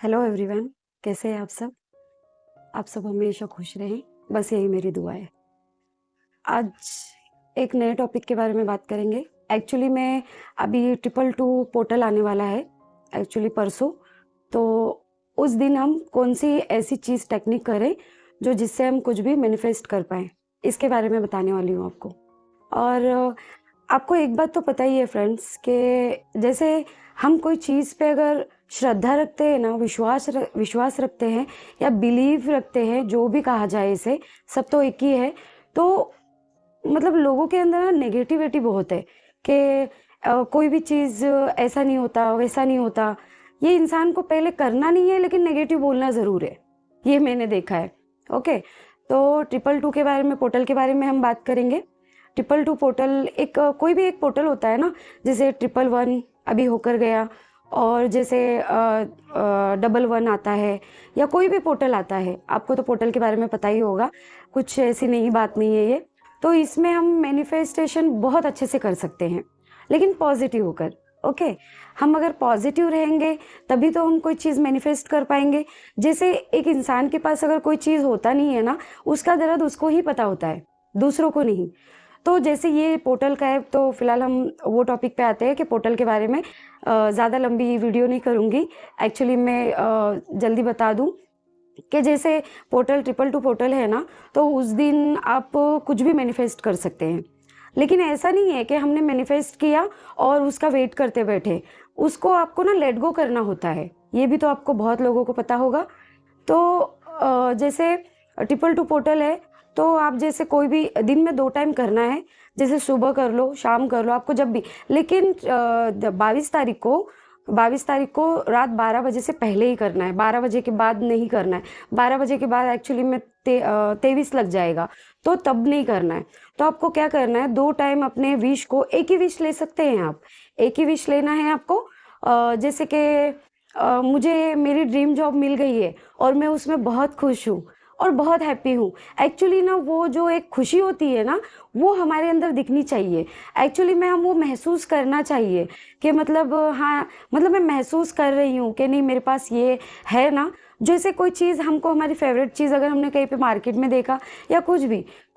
Hello everyone, कैसे हैं आप सब? आप सब हमेशा खुश रहें, बस यही मेरी दुआ है। आज एक नए टॉपिक के बारे में बात करेंगे। एक्चुअली मैं अभी ट्रिपल टू पोर्टल आने वाला है, एक्चुअली परसों। तो उस दिन हम कौन-सी ऐसी चीज़ टेक्निक करें, जो जिससे हम कुछ भी मैनिफेस्ट कर पाएँ, इसके बारे में बताने वाली हूँ आपको। और आपको एक बात तो पता ही है फ्रेंड्स कि जैसे हम कोई चीज़ पे अगर श्रद्धा रखते हैं ना, विश्वास रखते हैं या बिलीव रखते हैं, जो भी कहा जाए इसे, सब तो एक ही है। तो मतलब लोगों के अंदर ना नेगेटिविटी बहुत है कि कोई भी चीज़ ऐसा नहीं होता, वैसा नहीं होता। ये इंसान को पहले करना नहीं है लेकिन नेगेटिव बोलना ज़रूर है, ये मैंने देखा है। ओके, तो ट्रिपल टू के बारे में, पोर्टल के बारे में हम बात करेंगे। ट्रिपल टू पोर्टल एक कोई भी एक पोर्टल होता है ना, जैसे ट्रिपल वन अभी होकर गया, और जैसे डबल वन आता है या कोई भी पोर्टल आता है। आपको तो पोर्टल के बारे में पता ही होगा, कुछ ऐसी नई बात नहीं है ये। तो इसमें हम मैनिफेस्टेशन बहुत अच्छे से कर सकते हैं, लेकिन पॉजिटिव होकर। ओके, हम अगर पॉजिटिव रहेंगे तभी तो हम कोई चीज़ मैनिफेस्ट कर पाएंगे। जैसे एक इंसान के पास अगर कोई चीज़ होता नहीं है ना, उसका दर्द उसको ही पता होता है, दूसरों को नहीं। तो जैसे ये पोर्टल का है, तो फिलहाल हम वो टॉपिक पे आते हैं कि पोर्टल के बारे में ज़्यादा लंबी वीडियो नहीं करूँगी। एक्चुअली मैं जल्दी बता दूँ कि जैसे पोर्टल ट्रिपल टू पोर्टल है ना, तो उस दिन आप कुछ भी मैनिफेस्ट कर सकते हैं। लेकिन ऐसा नहीं है कि हमने मैनिफेस्ट किया और उसका वेट करते बैठे। उसको आपको ना लेट गो करना होता है, ये भी तो आपको बहुत लोगों को पता होगा। तो जैसे ट्रिपल टू पोर्टल है, तो आप जैसे कोई भी दिन में 2 टाइम करना है, जैसे सुबह कर लो, शाम कर लो, आपको जब भी। लेकिन 22 तारीख को रात 12 बजे से पहले ही करना है, 12 बजे के बाद नहीं करना है। 12 बजे के बाद एक्चुअली में 23 लग जाएगा, तो तब नहीं करना है। तो आपको क्या करना है, 2 टाइम अपने विश को, एक ही विश ले सकते हैं आप। एक ही विश लेना है आपको। जैसे कि मुझे मेरी ड्रीम जॉब मिल गई है और मैं उसमें बहुत खुश हूँ और बहुत हैप्पी हूँ। एक्चुअली ना वो जो एक खुशी होती है ना, वो हमारे अंदर दिखनी चाहिए। एक्चुअली में हम वो महसूस करना चाहिए कि मतलब हाँ, मतलब मैं महसूस कर रही हूँ कि नहीं, मेरे पास ये है ना। जैसे कोई चीज़ हमको, हमारी फेवरेट चीज़ अगर हमने कहीं पे मार्केट में देखा, या कुछ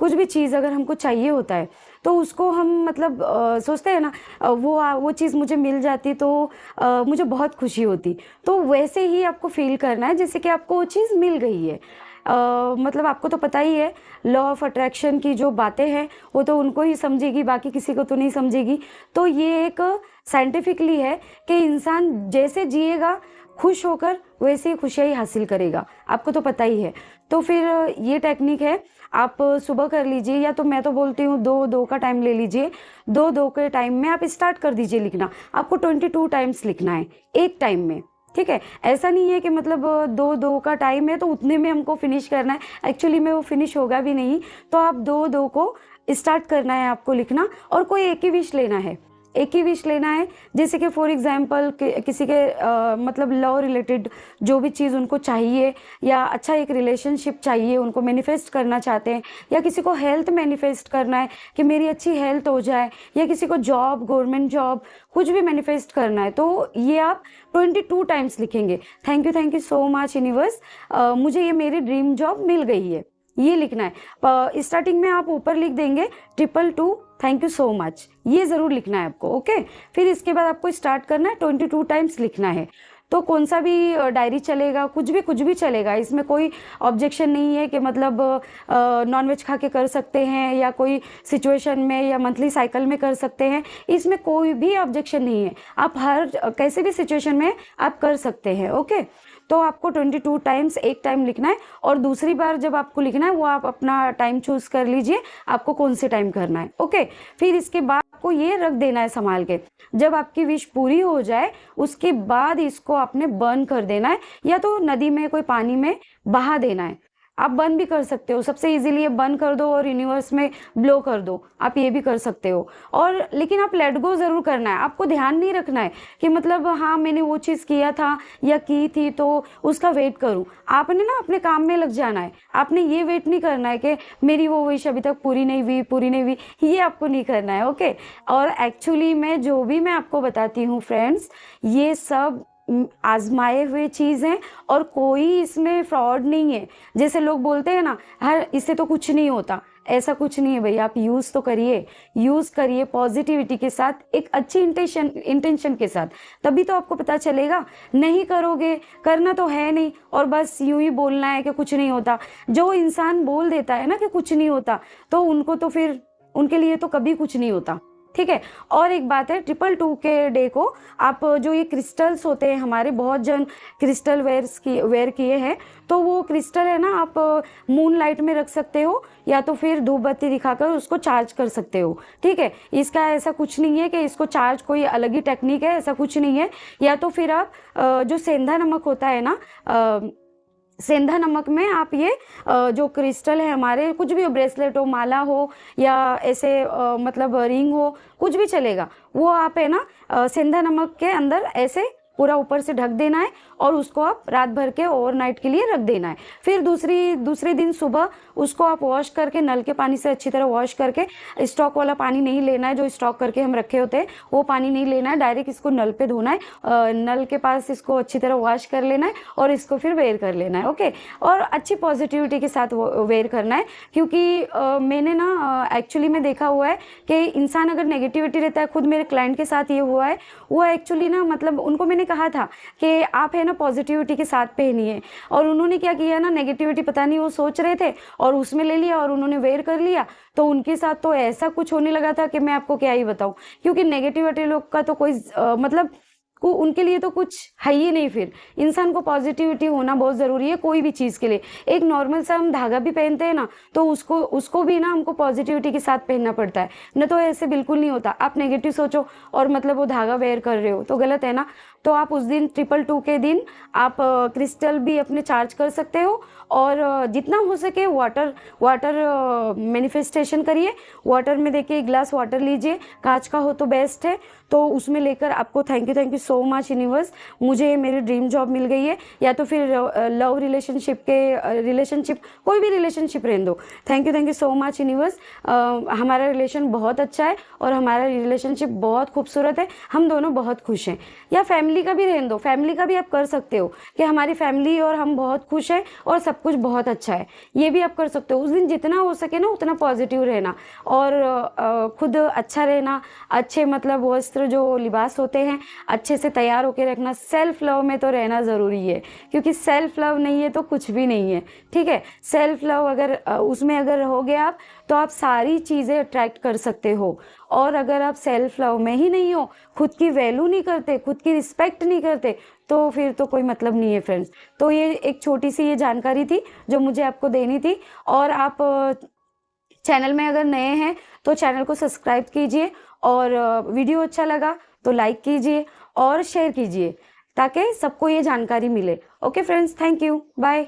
भी चीज़ अगर हमको चाहिए होता है, तो उसको हम मतलब सोचते हैं ना, वो चीज़ मुझे मिल जाती तो मुझे बहुत खुशी होती। तो वैसे ही आपको फील करना है जैसे कि आपको वो चीज़ मिल गई है। मतलब आपको तो पता ही है, लॉ ऑफ अट्रैक्शन की जो बातें हैं वो तो उनको ही समझेगी, बाकी किसी को तो नहीं समझेगी। तो ये एक साइंटिफिकली है कि इंसान जैसे जिएगा खुश होकर, वैसे ही खुशियाँ ही हासिल करेगा। आपको तो पता ही है। तो फिर ये टेक्निक है, आप सुबह कर लीजिए, या तो मैं तो बोलती हूँ 2-2 का टाइम ले लीजिए। 2-2 के टाइम में आप स्टार्ट कर दीजिए लिखना। आपको 22 टाइम्स लिखना है एक टाइम में, ठीक है? ऐसा नहीं है कि मतलब 2-2 का टाइम है तो उतने में हमको फिनिश करना है। एक्चुअली में वो फिनिश होगा भी नहीं। तो आप 2-2 को स्टार्ट करना है आपको लिखना, और कोई एक ही विश लेना है। एक ही विश लेना है, जैसे कि फॉर एग्जांपल किसी के मतलब लव रिलेटेड जो भी चीज़ उनको चाहिए, या अच्छा एक रिलेशनशिप चाहिए, उनको मैनिफेस्ट करना चाहते हैं, या किसी को हेल्थ मैनिफेस्ट करना है कि मेरी अच्छी हेल्थ हो जाए, या किसी को जॉब, गवर्नमेंट जॉब, कुछ भी मैनिफेस्ट करना है, तो ये आप 22 टाइम्स लिखेंगे। Thank you so much universe, मुझे ये मेरी ड्रीम जॉब मिल गई है, ये लिखना है। स्टार्टिंग में आप ऊपर लिख देंगे 222 थैंक यू सो मच, ये ज़रूर लिखना है आपको। ओके, फिर इसके बाद आपको स्टार्ट करना है, 22 टाइम्स लिखना है। तो कौन सा भी डायरी चलेगा, कुछ भी चलेगा, इसमें कोई ऑब्जेक्शन नहीं है कि मतलब नॉनवेज खा के कर सकते हैं, या कोई सिचुएशन में या मंथली साइकिल में कर सकते हैं, इसमें कोई भी ऑब्जेक्शन नहीं है। आप हर कैसे भी सिचुएशन में आप कर सकते हैं। ओके, तो आपको 22 टाइम्स एक टाइम लिखना है, और दूसरी बार जब आपको लिखना है वो आप अपना टाइम चूज कर लीजिए, आपको कौन से टाइम करना है। ओके, फिर इसके बाद आपको ये रख देना है संभाल के। जब आपकी विश पूरी हो जाए उसके बाद इसको आपने बर्न कर देना है, या तो नदी में, कोई पानी में बहा देना है। आप बंद भी कर सकते हो, सबसे इजीली ये बंद कर दो और यूनिवर्स में ब्लो कर दो, आप ये भी कर सकते हो। और लेकिन आप लेट गो ज़रूर करना है। आपको ध्यान नहीं रखना है कि मतलब हाँ मैंने वो चीज़ किया था या की थी तो उसका वेट करूँ। आपने ना अपने काम में लग जाना है। आपने ये वेट नहीं करना है कि मेरी वो विश अभी तक पूरी नहीं हुई, ये आपको नहीं करना है। ओके, और एक्चुअली में जो भी मैं आपको बताती हूँ फ्रेंड्स, ये सब आजमाए हुए चीज़ हैं और कोई इसमें फ्रॉड नहीं है। जैसे लोग बोलते हैं ना, हर इससे तो कुछ नहीं होता, ऐसा कुछ नहीं है भैया। आप यूज़ तो करिए, यूज़ करिए पॉजिटिविटी के साथ, एक अच्छी इंटेंशन के साथ, तभी तो आपको पता चलेगा। नहीं करोगे, करना तो है नहीं, और बस यूं ही बोलना है कि कुछ नहीं होता। जो इंसान बोल देता है ना कि कुछ नहीं होता, तो उनको तो फिर उनके लिए तो कभी कुछ नहीं होता, ठीक है। और एक बात है, 222 के डे को आप जो ये क्रिस्टल्स होते हैं हमारे, बहुत जन क्रिस्टल वेयर किए हैं, तो वो क्रिस्टल है ना, आप मून लाइट में रख सकते हो या तो फिर धूप बत्ती दिखाकर उसको चार्ज कर सकते हो, ठीक है। इसका ऐसा कुछ नहीं है कि इसको चार्ज कोई अलग ही टेक्निक है, ऐसा कुछ नहीं है। या तो फिर आप जो सेंधा नमक होता है ना, सेंधा नमक में आप ये जो क्रिस्टल है हमारे, कुछ भी हो, ब्रेसलेट हो, माला हो, या ऐसे मतलब रिंग हो, कुछ भी चलेगा, वो आप है ना सेंधा नमक के अंदर ऐसे पूरा ऊपर से ढक देना है और उसको आप रात भर के ओवरनाइट के लिए रख देना है। फिर दूसरे दिन सुबह उसको आप वॉश करके, नल के पानी से अच्छी तरह वॉश करके, स्टॉक वाला पानी नहीं लेना है, जो स्टॉक करके हम रखे होते हैं वो पानी नहीं लेना है, डायरेक्ट इसको नल पे धोना है, नल के पास इसको अच्छी तरह वॉश कर लेना है और इसको फिर वेयर कर लेना है, ओके। और अच्छी पॉजिटिविटी के साथ वेयर करना है, क्योंकि मैंने ना एक्चुअली में देखा हुआ है कि इंसान अगर नेगेटिविटी रहता है, खुद मेरे क्लाइंट के साथ ये हुआ है, वो एक्चुअली ना, मतलब उनको मैंने कहा था कि आप है ना पॉजिटिविटी के साथ पहनिए, और उन्होंने क्या किया ना, नेगेटिविटी पता नहीं वो सोच रहे थे और उसमें ले लिया और उन्होंने वेयर कर लिया, तो उनके साथ तो ऐसा कुछ होने लगा था कि मैं आपको क्या ही बताऊं। क्योंकि नेगेटिविटी लोग का तो कोई मतलब उनके लिए तो कुछ है ही नहीं। फिर इंसान को पॉजिटिविटी होना बहुत ज़रूरी है कोई भी चीज़ के लिए। एक नॉर्मल सा हम धागा भी पहनते हैं ना, तो उसको भी ना हमको पॉजिटिविटी के साथ पहनना पड़ता है, न तो ऐसे बिल्कुल नहीं होता। आप नेगेटिव सोचो और मतलब वो धागा वेयर कर रहे हो तो गलत है ना। तो आप उस दिन 222 के दिन आप क्रिस्टल भी अपने चार्ज कर सकते हो, और जितना हो सके वाटर मैनिफेस्टेशन करिए। वाटर में देखिए, एक ग्लास वाटर लीजिए, कांच का हो तो बेस्ट है, तो उसमें लेकर आपको thank you so much universe, मुझे मेरी ड्रीम जॉब मिल गई है, या तो फिर लव रिलेशनशिप कोई भी रिलेशनशिप रहने दो, thank you so much universe, हमारा रिलेशन बहुत अच्छा है और हमारा रिलेशनशिप बहुत खूबसूरत है, हम दोनों बहुत खुश हैं। या फैमिली का भी रहने दो, फैमिली का भी आप कर सकते हो कि हमारी फैमिली और हम बहुत खुश हैं और सब कुछ बहुत अच्छा है, ये भी आप कर सकते हो। उस दिन जितना हो सके ना उतना पॉजिटिव रहना और खुद अच्छा रहना, अच्छे मतलब वस्त्र जो लिबास होते हैं अच्छे से तैयार होकर रखना। सेल्फ लव में तो रहना ज़रूरी है, क्योंकि सेल्फ लव नहीं है तो कुछ भी नहीं है, ठीक है। सेल्फ लव अगर उसमें अगर रहोगे आप, तो आप सारी चीज़ें अट्रैक्ट कर सकते हो। और अगर आप सेल्फ लव में ही नहीं हो, खुद की वैल्यू नहीं करते, खुद की रिस्पेक्ट नहीं करते, तो फिर तो कोई मतलब नहीं है फ्रेंड्स। तो ये एक छोटी सी ये जानकारी थी जो मुझे आपको देनी थी। और आप चैनल में अगर नए हैं तो चैनल को सब्सक्राइब कीजिए, और वीडियो अच्छा लगा तो लाइक कीजिए और शेयर कीजिए, ताकि सबको ये जानकारी मिले। Okay friends, thank you, bye.